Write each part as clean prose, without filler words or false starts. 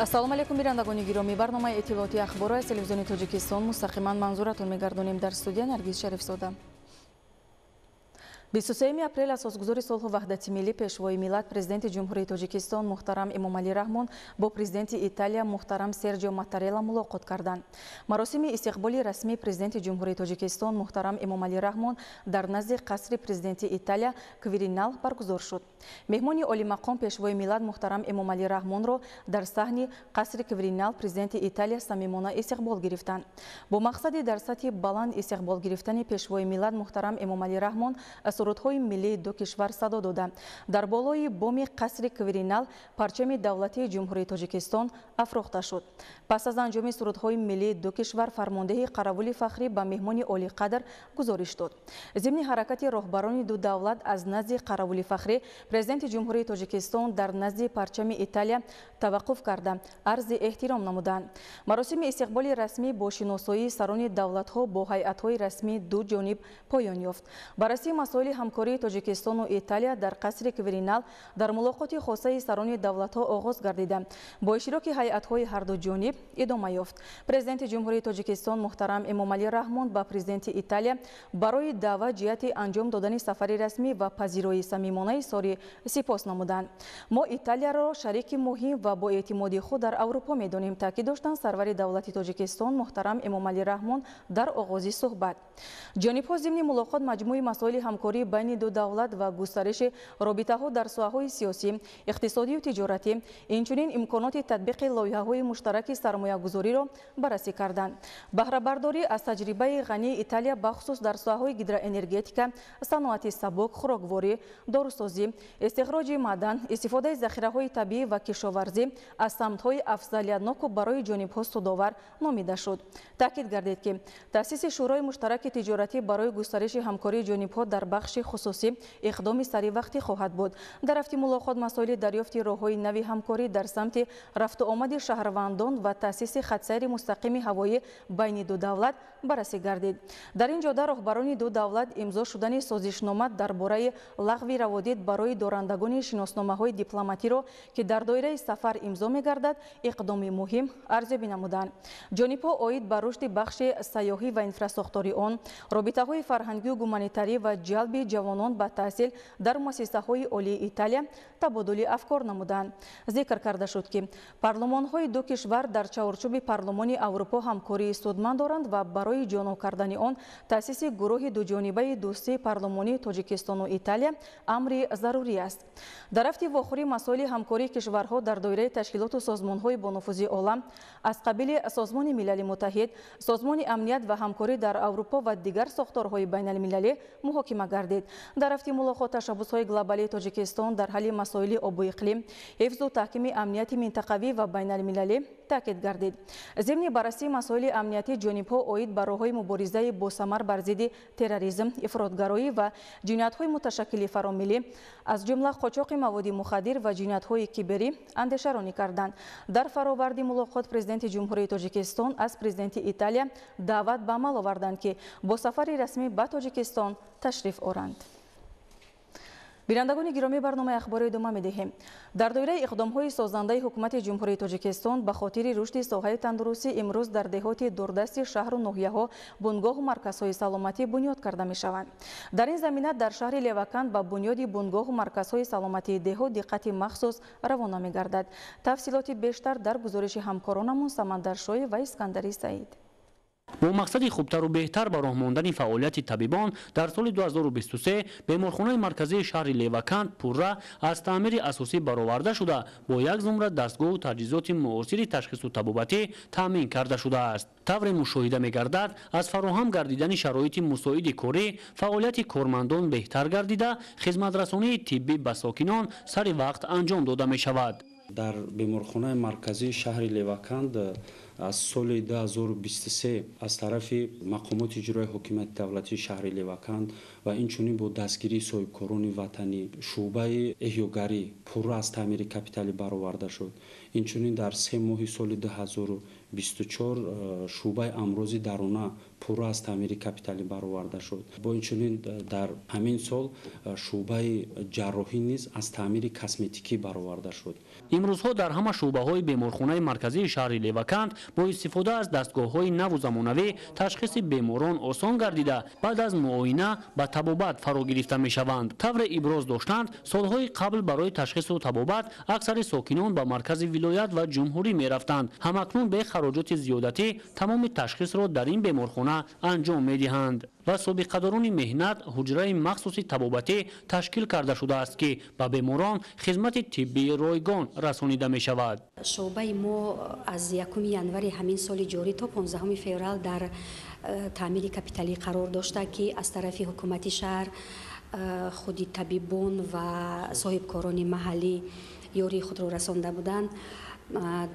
ассалому алейкум бирандагони гиромӣ, барномаи иттилооти ахборро аз телевизиони Тоҷикистон мустақиман манзуратон мегардонем. Дар студия Наргиз Шарифзода. 23 апрел асосгузори сулҳу ваҳдати миллӣ пешвои миллат президенти ҷумҳурии Тоҷикистон муҳтарам Эмомалӣ Раҳмон бо президенти Италия муҳтарам Серҷио Маттарелла мулоқот карданд. Маросими истиқболи расмии президенти ҷумҳурии Тоҷикистон муҳтарам Эмомалӣ Раҳмон дар назди қасри президенти Италия Квиринал баргузор шуд. Меҳмони олимақом пешвои миллат муҳтарам Эмомалӣ Раҳмонро дар саҳни қасри Квиринал президенти Италия самимона истиқбол гирифтанд. Бо мақсади дар сатҳи баланд истиқбол гирифтани пешвои миллат муҳтарам Эмомалӣ Раҳмон сурудҳои миллии ду кишвар садо дода дар болои боми қасри Квиринал парчами давлатии ҷумҳурии Тоҷикистон афрохта шуд. Пас аз анҷоми сурудҳои миллии ду кишвар фармондеҳи Қаравули Фахрӣ ба меҳмони олиқадр гузориш дод. Зимни ҳаракати роҳбарони ду давлат аз назди Қаравули Фахрӣ президенти ҷумҳурии Тоҷикистон дар назди парчами Италия таваққуф карда арзи эҳтиром намуданд. Маросими истиқболи расмӣ бо шиносоии сарони давлатҳо бо ҳайатҳои расмии ду ҷониб поён ёфт. Баррасии масоили ҳамкории Тоҷикистону Италия дар қасри Квиринал дар мулоқоти хосаи сарони давлатҳо оғоз гардида бо иштироки ҳайатҳои ҳарду ҷониб идома ёфт. Президенти ҷумҳурии Тоҷикистон муҳтарам Эмомалӣ Раҳмон ба президенти Италия барои даъват ҷиҳати анҷом додани сафари расмӣ ва пазироии самимонаи сорӣ сипос намуданд. Мо Италияро шарики муҳим ва бо эътимоди худ дар Аврупо медонем, таъкид доштанд сарвари давлати Тоҷикистон муҳтарам Эмомалӣ Раҳмон дар оғози суҳбат. ҷонибҳо зимни мулоқот маҷмӯи масоили ҳамкории байни ду давлат ва густариши робитаҳо дар соҳаҳои сиёсӣ, иқтисодию тиҷоратӣ, инчунин имконоти татбиқи лоиҳаҳои муштараки сармоягузориро баррасӣ карданд. Баҳрабардорӣ аз таҷрибаи ғании Италия бахусус дар соҳаҳои гидроэнергетика, саноати сабук, хӯрокворӣ, дорусозӣ, истихроҷи маъдан, истифодаи захираҳои табиӣ ва кишоварзӣ аз самтҳои афзалиятноку барои ҷонибҳо судовар номида шуд. таъкид гардид ки таъсиси шӯрои муштараки тиҷоратӣ барои густариши ҳамкории ҷонибҳо дар бахши хусусӣ иқдоми саривақтӣ хоҳад буд. дар рафти мулоқот масоили дарёфти роҳҳои нави ҳамкорӣ дар самти рафту омади шаҳрвандон ва таъсиси хатсайри мустақими ҳавоӣ байни ду давлат баррасӣ гардид. дар ин ҷода роҳбарони ду давлат имзо шудани созишнома дар бораи лағви раводид барои дорандагони шиносномаҳои дипломатиро ки дар доираи сафар имзо мегардад иқдоми муҳим арзёбӣ намуданд. ҷонибҳо оид ба рушди бахши сайёҳӣ ва инфраструктури он, робитаҳои фарҳангию гуманитарӣ ва ҷалби ҷавонон ба таҳсил дар муассисаҳои олии Италия табодули афкор намуданд. зикр карда шуд ки парлумонҳои ду кишвар дар чаҳорчӯби парлумони Аврупо ҳамкории судманд доранд ва барои ҷонов кардани он таъсиси гурӯҳи дуҷонибаи дӯстии парлумонии Тоҷикистону Италия амри зарурӣ аст. дар рафти вохӯрӣ масоили ҳамкории кишварҳо дар доираи ташкилоту созмонҳои бонуфузи олам аз қабили Созмони милали муттаҳид, Созмони амният ва ҳамкорӣ дар Аврупо ва дигар сохторҳои байналмилалӣ муҳокима гардид. дар рафти мулоқот ташаббусҳои глобалии Тоҷикистон дар ҳалли масоили обу иқлим, ҳифзу таҳкими амнияти минтақавӣ ва байналмилалӣ таъкид гардид. зимни баррасии масоили амниятӣ ҷонибҳо оид ба роҳҳои муборизаи босамар бар зидди терроризм, ифротгароӣ ва ҷиноятҳои муташаккили фаромилӣ аз ҷумла қочоқи маводи мухаддир ва ҷиноятҳои киберӣ андешаронӣ карданд. дар фароварди мулоқот президенти ҷумҳурии Тоҷикистон аз президенти Италия даъват ба амал оварданд ки бо сафари расмӣ ба Тоҷикистон ташриф оранд. бинандагони гиромӣ, барномаи ахбори идома медиҳем. дар доираи иқдомҳои созандаи ҳукумати ҷумҳурии Тоҷикистон ба хотири рушди соҳаи тандурустӣ имрӯз дар деҳоти дурдасти шаҳру ноҳияҳо бунгоҳу марказҳои саломатӣ бунёд карда мешаванд. дар ин замина дар шаҳри Левакан ба бунёди бунгоҳу марказҳои саломатии деҳот диққати махсус равона мегардад. тафсилоти бештар дар гузориши ҳамкоронамон Самандар Шои ва Искандари Саид. бо мақсади хубтару беҳтар ба роҳ мондани фаъолияти табибон дар соли 2023 беморхонаи марказии шаҳри Леваканд пурра аз таъмири асосӣ бароварда шуда бо як зумра дастгоҳу таҷҳизоти муосири ташхису табобатӣ таъмин карда шудааст. тавре мушоҳида мегардад аз фароҳам гардидани шароити мусоиди корӣ фаъолияти кормандон беҳтар гардида хизматрасонии тиббӣ ба сокинон сари вақт анҷом дода мешавад. дар беморхонаи марказии шаҳри Леваканд аз соли 2023 аз тарафи мақомоти иҷрои ҳокимияти давлатии шаҳри Леваканд ва инчунин бо дастгирии соҳибкорони ватанӣ шуъбаи эҳёгарӣ пурра аз таъмири капиталӣ бароварда шуд. инчунин дар 3 моҳи соли 2024 шуъбаи амрози дарона пурра аз таъмири капиталӣ бароварда шуд. бо инчунин дар ҳамин сол шуъбаи ҷарроҳӣ низ аз таъмири косметикӣ бароварда шуд. имрӯзҳо дар ҳама шуъбаҳои беморхонаи марказии шаҳри Леваканд бо истифода аз дастгоҳҳои наву замонавӣ ташхиси беморон осон гардида баъд аз муоина ба табобат фаро гирифта мешаванд. тавре иброз доштанд, солҳои қабл барои ташхису табобат аксари сокинон ба маркази вилоят ва ҷумҳурӣ мерафтанд. ҳамакнун бе хароҷоти зиёдатӣ тамоми ташхисро дар ин беморхона анҷом медиҳанд ва собиқадорони меҳнат ҳуҷраи махсуси табобатӣ ташкил карда шудааст, ки ба беморон хизмати тиббии ройгон расонида мешавад. шуъбаи мо аз 1 январи ҳамин соли ҷорӣ то 15 феврал дар таъмири капиталӣ қарор дошта, ки аз тарафи ҳукумати шаҳр худи табибон ва соҳибкорони маҳаллӣ ёрии худро расонда буданд.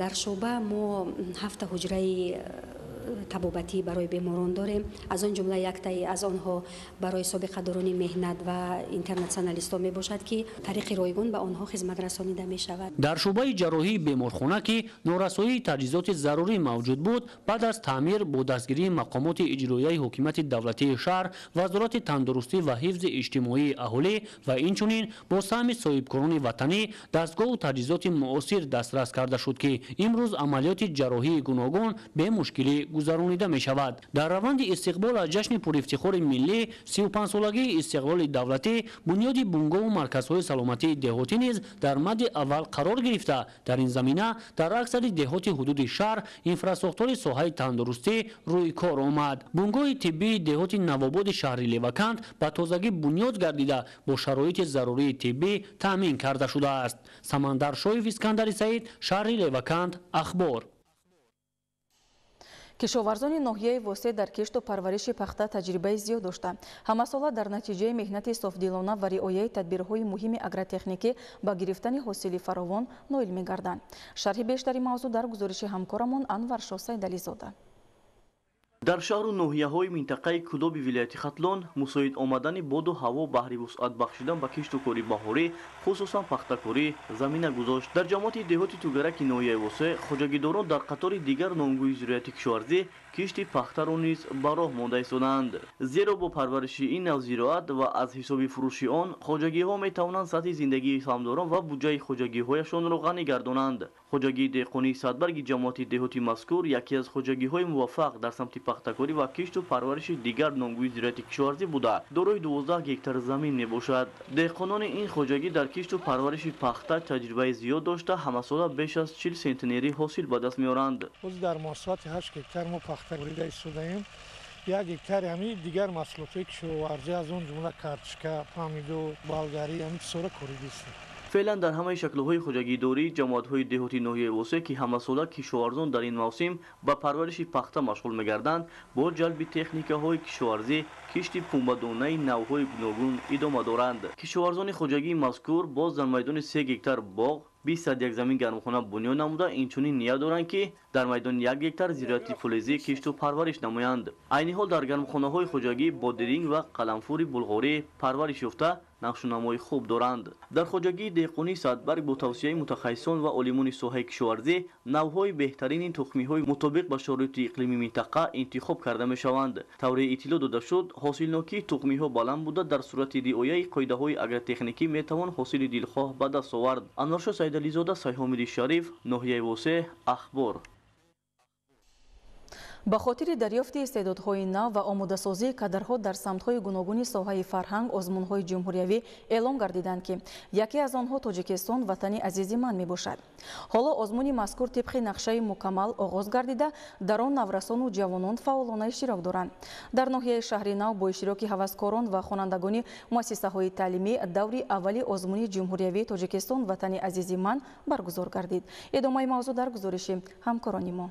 дар шуъба мо 7 ҳуҷраи табобатӣ барои беморон дорем. аз он ҷумла яктаи аз онҳо барои собиқадорони меҳнат ва интернационалистон мебошад, ки тариқи ройгон ба онҳо хизмат расонида мешавад. дар шуъбаи ҷарроҳии беморхона ки норасоии таҷҳизоти зарурӣ мавҷуд буд, баъд аз таъмир бо дастгирии мақомоти иҷроияи ҳокимияти давлатии шаҳр, вазорати тандурустӣ ва ҳифзи иҷтимоии аҳолӣ ва инчунин бо саҳми соҳибкорони ватанӣ дастгоҳу таҷҳизоти муосир дастрас карда шуд, ки имрӯз амалиёти ҷарроҳии гуногун бе мушкилӣ гузаронида мешавад. дар раванди истиқбол аз ҷашни пурифтихори миллӣ 35-солагии истиқлоли давлатӣ бунёди бунгову марказҳои саломатии деҳотӣ низ дар мадди аввал қарор гирифта. дар ин замина дар аксари деҳоти ҳудуди шаҳр инфраструктураи соҳаи тандурустӣ рӯи кор омад. бунгоҳи тиббии деҳоти навободи шаҳри Леваканд ба тозагӣ бунёд гардида бо шароити зарурии тиббӣ таъмин карда шудааст. Самандар Шоев, Искандари Саид, шаҳри Леваканд, ахбор. кишоварзони ноҳияи восеъ дар кишту парвариши пахта таҷрибаи зиёд дошта, ҳамасола дар натиҷаи меҳнати софдилона ва риояи тадбирҳои муҳими агротехникӣ ба гирифтани ҳосили фаровон ноил мегарданд. шарҳи бештари мавзӯъ дар гузориши ҳамкорамон Анваршоҳ Сайдализода. дар шаҳру ноҳияҳои минтақаи Кӯлоби вилояти Хатлон мусоид омадани боду ҳаво баҳри вусъат бахшидан ба кишту кори баҳорӣ, хусусан пахтакорӣ замина гузошт. дар ҷамоати деҳоти тугараки ноҳияи восеъ хоҷагидорон дар қатори дигар номгӯи зирояти кишоварзӣ кишти пахтаро низ ба роҳ монда истоданд. зеро бо парвариши ин нав зироат ва аз ҳисоби фурӯши он хоҷагиҳо метавонанд сатҳи зиндагии самдорон ва буҷаи хоҷагиҳояшонро ғанӣ гардонанд. хоҷагии деҳқонии садбарги ҷамоати деҳоти мазкур яке аз хоҷагиҳои муваффақ дар самти пахтакорӣ ва кишту парвариши дигар номгӯи зирояти кишоварзӣ буда дорои 12 гектар замин мебошад. деҳқонони ин хоҷагӣ дар кишту парвариши пахта таҷрибаи зиёд дошта ҳамасола беш аз 40 сентнери ҳосил ба даст меоранд. дар муосабати 8 гектар мо пахтакорида истодаем. 1 гектари ҳамин дигар маҳсулотҳои кишоварзӣ аз он ҷумла картишка, помидор, болгарӣ ҳамин чизора коридистем. феълан дар ҳамаи шаклҳои хоҷагидорӣ ҷамоатҳои деҳоти ноҳияи восеъ ки ҳамасола кишоварзон дар ин мавсим ба парвариши пахта машғул мегарданд, бо ҷалби техникаҳои кишоварзӣ кишти пунбадонаи навъҳои гуногун идома доранд. кишоварзони хоҷагии мазкур боз дар майдони 3 гектар боғ 20 садяк замин гармхона бунёд намуда инчунин ният доранд, ки дар майдони 1 гектар зироати фулезӣ кишту парвариш намоянд. айни ҳол дар гармхонаҳои хоҷагӣ бодиринг ва қаламфури булғорӣ парвариш ёфта нақшунамои хуб доранд. дар хоҷагии деҳқонии Садбарг бо тавсияи мутахассисон ва олимони соҳаи кишоварзӣ навъҳои беҳтарини тухмиҳои мутобиқ ба шароити иқлимии минтақа интихоб карда мешаванд. тавре иттилоъ дода шуд, ҳосилнокии тухмиҳо баланд буда дар сурати риояи қоидаҳои агротехникӣ метавон ҳосили дилхоҳ ба даст овард. Анваршоҳ Сайдализода, Сайҳомиди Шариф, ноҳияи восеъ, ахбор. ба хотири дарёфти истеъдодҳои нав ва омодасозии кадрҳо дар самтҳои гуногуни соҳаи фарҳанг озмунҳои ҷумҳуриявӣ эълон гардиданд, ки яке аз онҳо Тоҷикистон ватани азизи ман мебошад. ҳоло озмуни мазкур тибқи нақшаи мукаммал оғоз гардида, дар он наврасону ҷавонон фаъолона иштирок доранд. дар ноҳияи шаҳри нав бо иштироки ҳаваскорон ва хонандагони муассисаҳои таълимӣ даври аввали озмуни ҷумҳуриявии Тоҷикистон ватани азизи ман баргузор гардид. идомаи мавзӯъ дар гузориши ҳамкорони мо.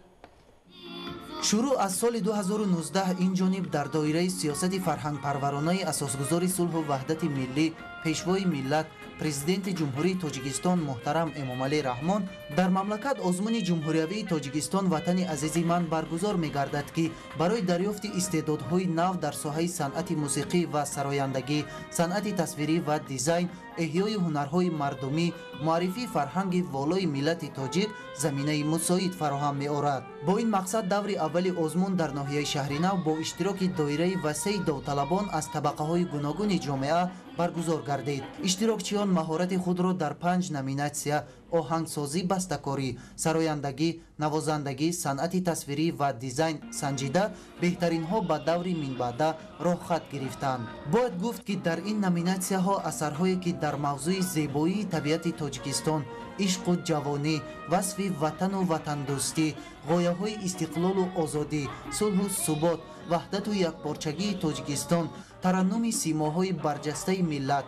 шуруъ аз соли 2019 ин ҷониб дар доираи сиёсати фарҳангпарваронаи асосгузори сулҳу ваҳдати миллӣ пешвои миллат президенти ҷумҳурии тоҷикистон муҳтарам эмомалӣ раҳмон дар мамлакат озмуни ҷумҳуриявии тоҷикистон ватани азизи ман баргузор мегардад ки барои дарёфти истеъдодҳои нав дар соҳаи санъати мусиқӣ ва сарояндагӣ, санъати тасвирӣ ва дизайн, эҳёи ҳунарҳои мардумӣ, муаррифии фарҳанги волои миллати тоҷик заминаи мусоид фароҳам меорад. Бо ин мақсад даври аввали озмун дар ноҳияи Шаҳринав бо иштироки доираи васеъи довталабон аз табақаҳои гуногуни ҷомеа баргузор гардид. иштирокчиён маҳорати худро дар 5 номинатсия оҳангсозӣ, бастакорӣ, сарояндагӣ, навозандагӣ, санъати тасвирӣ ва дизайн санҷида беҳтаринҳо ба даври минбаъда роҳхат гирифтанд. Бояд гуфт ки дар ин номинатсияҳо асарҳое ки дар мавзӯи зебоии табиати Тоҷикистон, ишқу ҷавонӣ, васфи ватану ватандӯстӣ, ғояҳои истиқлолу озодӣ, сулҳу субот, ваҳдату якпорчагии Тоҷикистон, тараннуми симоҳои барҷастаи миллат,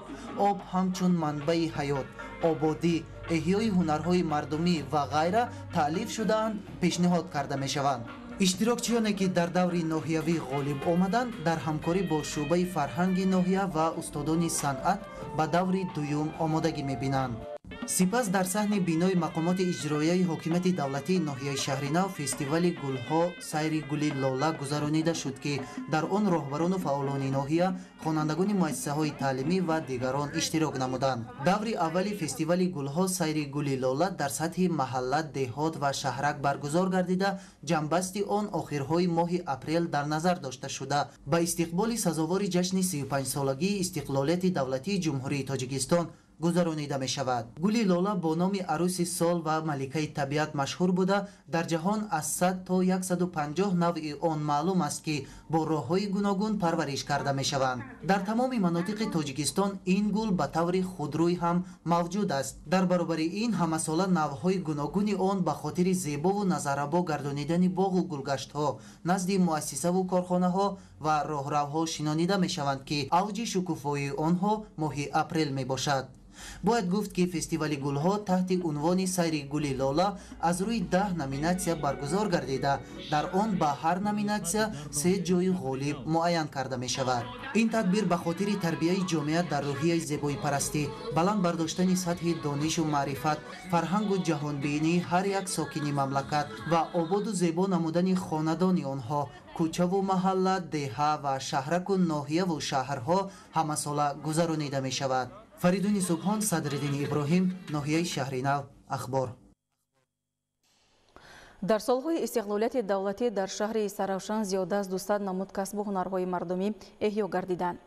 об ҳамчун манбаи ҳаёт, ободӣ, эҳёи ҳунарҳои мардумӣ ва ғайра таълиф шудаанд, пешниҳод карда мешаванд. иштирокчиёне ки дар даври ноҳиявӣ ғолиб омаданд, дар ҳамкорӣ бо шуъбаи фарҳанги ноҳия ва устодони санъат ба даври дуюм омодагӣ мебинанд. Сипас дар саҳни бинои мақомоти иҷроияи ҳокимияти давлатии ноҳияи Шаҳринав фестивали гулҳо сайри гули лола гузаронида шуд ки дар он роҳбарону фаъолони ноҳия, хонандагони муассисаҳои таълимӣ ва дигарон иштирок намуданд. Даври аввали фестивали гулҳо сайри гули лола дар сатҳи маҳалла, деҳот ва шаҳрак баргузор гардида, ҷамъбасти он охирҳои моҳи апрел дар назар дошта шуда ба истиқболи сазовори ҷашни 35-солагии истиқлолияти давлатии ҷумҳурии Тоҷикистон гузаронида мешавад. Гули лола бо номи арӯси сол ва маликаи табиат машҳур буда, дар ҷаҳон аз 100 то 150 навъи он маълум аст ки бо роҳҳои гуногун парвариш карда мешаванд. Дар тамоми манотиқи Тоҷикистон ин гул ба таври худрӯй ҳам мавҷуд аст. Дар баробари ин ҳамасола навъҳои гуногуни он ба хотири зебову назаррабо гардонидани боғу гулгаштҳо назди муассисаву корхонаҳо ва роҳравҳо шинонида мешаванд ки авҷи шукуфоии онҳо моҳи апрел мебошад. Бояд гуфт ки фестивали гулҳо таҳти унвони сайри гули лола аз рӯи 10 номинатсия баргузор гардида, дар он ба ҳар номинатсия 3 ҷойи ғолиб муайян карда мешавад. ин тадбир ба хотири тарбияи ҷомеа дар рӯҳияи зебоипарастӣ, баланд бардоштани сатҳи донишу маърифат, фарҳангу ҷаҳонбинии ҳар як сокини мамлакат ва ободу зебо намудани хонадони онҳо, кӯчаву маҳалла, деҳа ва шаҳраку ноҳияву шаҳрҳо ҳамасола гузаронида мешавад. фаридуни субҳон, Садриддини Иброҳим, ноҳияи Шаҳринав, ахбор. дар солҳои истиқлолияти давлатӣ дар шаҳри Саравшан зиёда аз 200 намуд касбу ҳунарҳои мардумӣ эҳё гардиданд.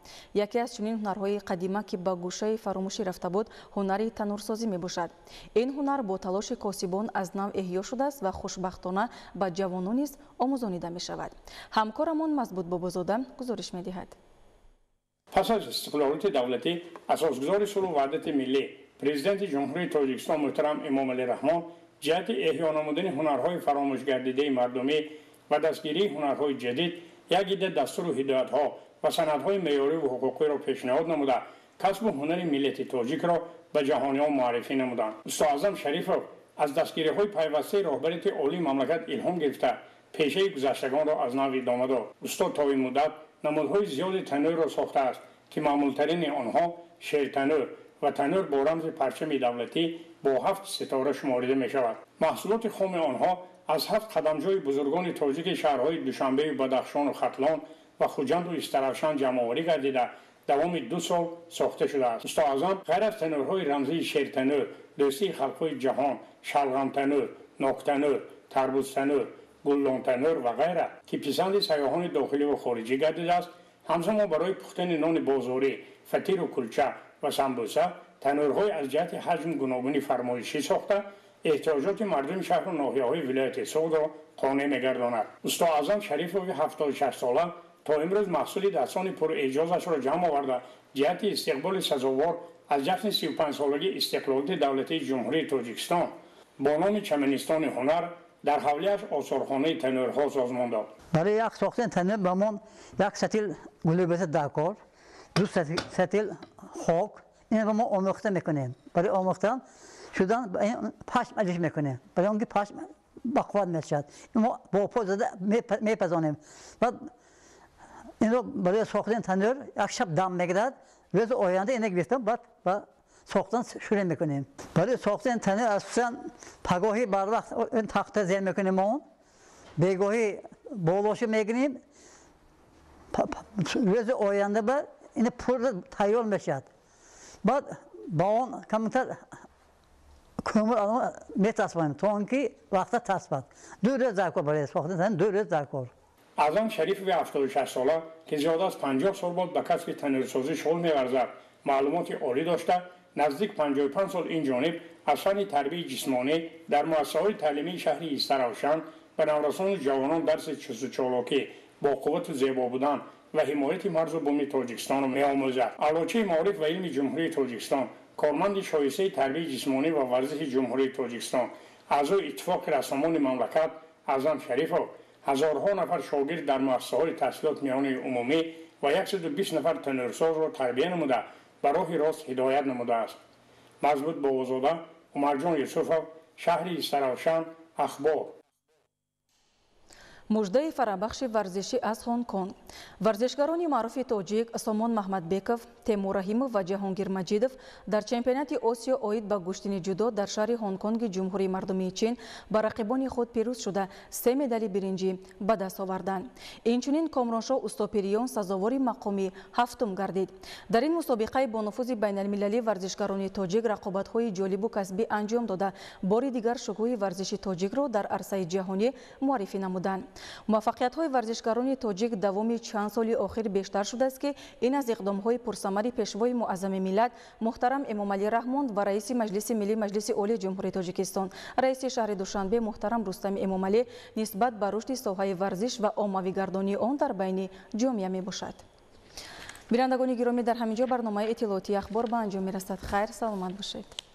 яке аз чунин ҳунарҳои қадима ки ба гӯшаи фаромӯшӣ рафта буд, ҳунари танӯрсозӣ мебошад. ин ҳунар бо талоши косибон аз нав эҳё шудааст ва хушбахтона ба ҷавонон низ омӯзонида мешавад. ҳамкорамон Мазбут Бобозода гузориш медиҳад. пас аз истиқлолияти давлатӣ, асосгузори сулҳу ваҳдати миллӣ, президенти ҷумҳурии Тоҷикистон муҳтарам Эмомалӣ Раҳмон ҷиҳати эҳё намудани ҳунарҳои фаромӯшгардидаи мардумӣ ва дастгирии ҳунарҳои ҷадид як идда дастуру ҳидоятҳо ва санадҳои меъёриву ҳуқуқиро пешниҳод намуда, касбу ҳунари миллати тоҷикро ба ҷаҳониён муаррифӣ намуданд. Устоазам Шарифов аз дастгириҳои пайвастаи роҳбарияти олии мамлакат илҳом гирифта, пешаи гузаштагонро аз нав идома дод. устод то ин муддат намудҳои зиёди танӯрро сохтааст ки маъмултарини онҳо шертанӯр ва танӯр бо рамзи парчами давлатӣ бо 7 ситора шуморида мешавад. маҳсулоти хоми онҳо аз 7 қадамҷои бузургони тоҷики шаҳрҳои Душанбею Бадахшону Хатлон ва Хуҷанду Истаравшан ҷамъоварӣ гардида давоми 2 сол сохта шудааст. устоазам ғайр аз танӯрҳои рамзии шертанӯр, дӯстии халқҳои ҷаҳон, шалғамтанӯр, ноктанӯр, тарбузтанӯр, гуллонтанӯр ва ғайра ки писанди сайёҳони дохиливу хориҷӣ гардидааст, ҳамзамон барои пухтани нони бозорӣ, фатиру кулча ва самбуса танӯрҳои аз ҷиҳати ҳаҷм гуногуни фармоишӣ сохта, эҳтиёҷоти мардуми шаҳру ноҳияҳои вилояти Суғдро қонеъ мегардонад. устоазам Шарифови 76 сола то имрӯз маҳсули дастони пуреъҷозашро ҷамъ оварда ҷиҳати истиқболи сазовор аз ҷашни 35-солагии истиқлолияти давлатии ҷумҳурии Тоҷикистон бо номи Чаманистони ҳунар дар ҳавлияш осорхонаи танӯрҳо созмон дод. برای یک ساختن تنور بهمون یک سطل گلوبز درکار، 2 سطل خاک، این رو ما آموخته میکنیم. برای آموختن شدن پشم ادیش میکنیم. برای اونگی پشم بقواد میشد. ما با پا زده میپزانیم. بعد این رو برای ساختن تنور یک شب دم میگیرد. روز آینده اینه گرفتم بعد ساختن شروع میکنیم. برای ساختن تنه اساساً پگاهی بر وقت این تخته زیر میکنیم ما، بیگاهی بالاشو میگیریم، روز آینده بعد این پر تیار میشد. بعد با اون کمتر کمر آن میتاسبیم تا اینکه وقت تصبت. 2 روز درکار برای ساختن 2 روز درکار. اعظم شریف 76 ساله که زیاد از 50 سال بود به کسب تنورسازی شغل می‌ورزد. معلومات عالی داشته، نزدیک 55 سال این جانب از فن تربیت جسمانی در مؤسسه‌های تعلیمی شهری استراوشان به نورسان جوانان درس چالاکی با قوت و زیبا بودن و حمایت مرز و بوم تاجیکستان می‌آموزد. اعلاچه معارف و علم جمهوری تاجیکستان، کارمند شایسته تربیت جسمانی و ورزش جمهوری تاجیکستان، اعضای اتفاق رسانه‌های مملکت اعظم شریف هزارها نفر شاگرد در مؤسسه‌های تحصیلات میانه عمومی و 120 نفر تنورساز را تربیت نموده به راه راست هدایت نموده است. مضبوط باوزاده، عمرجان یوسفov، شهر استراوشان، اخبار. مژده فرابخش ورزشی از هنگ کنگ. ورزشکاران معروف تاجیک سامان محمدبکov، تیمور رحیمov و جهانگیر مجیدov در چمپیونات آسیا آید به گشتن جودو در شهر هنگ کنگ جمهوری مردمی چین با رقیبان خود پیروز شده 3 مدال برنجی به دست آوردند. اینچنین کامرانشاه اوستاپریون سزاوار مقامی 7م گردید. در این مسابقه با نفوذ بین المللی ورزشکاران تاجیک رقابت‌های جالب و کسبی انجام داده بار دیگر شکوه ورزش تاجیک را در عرصه جهانی معرفی نمودند. موفقیت‌های ورزشکاران تاجیک دوام چند سال اخیر بیشتر شده است که این از اقدام‌های پرثمر پیشوای معظم ملت محترم امامعلی رحمان و رئیس مجلس ملی مجلس عالی جمهوری تاجیکستان رئیس شهر دوشنبه محترم رستم امامعلی نسبت به رشد ساحه ورزش و عاموی گردانی آن در بین جامعه میباشد. بینندگان گرامی، در همینجا برنامه اطلاعاتی اخبار به انجام میرسد. خیر، سلامت باشید.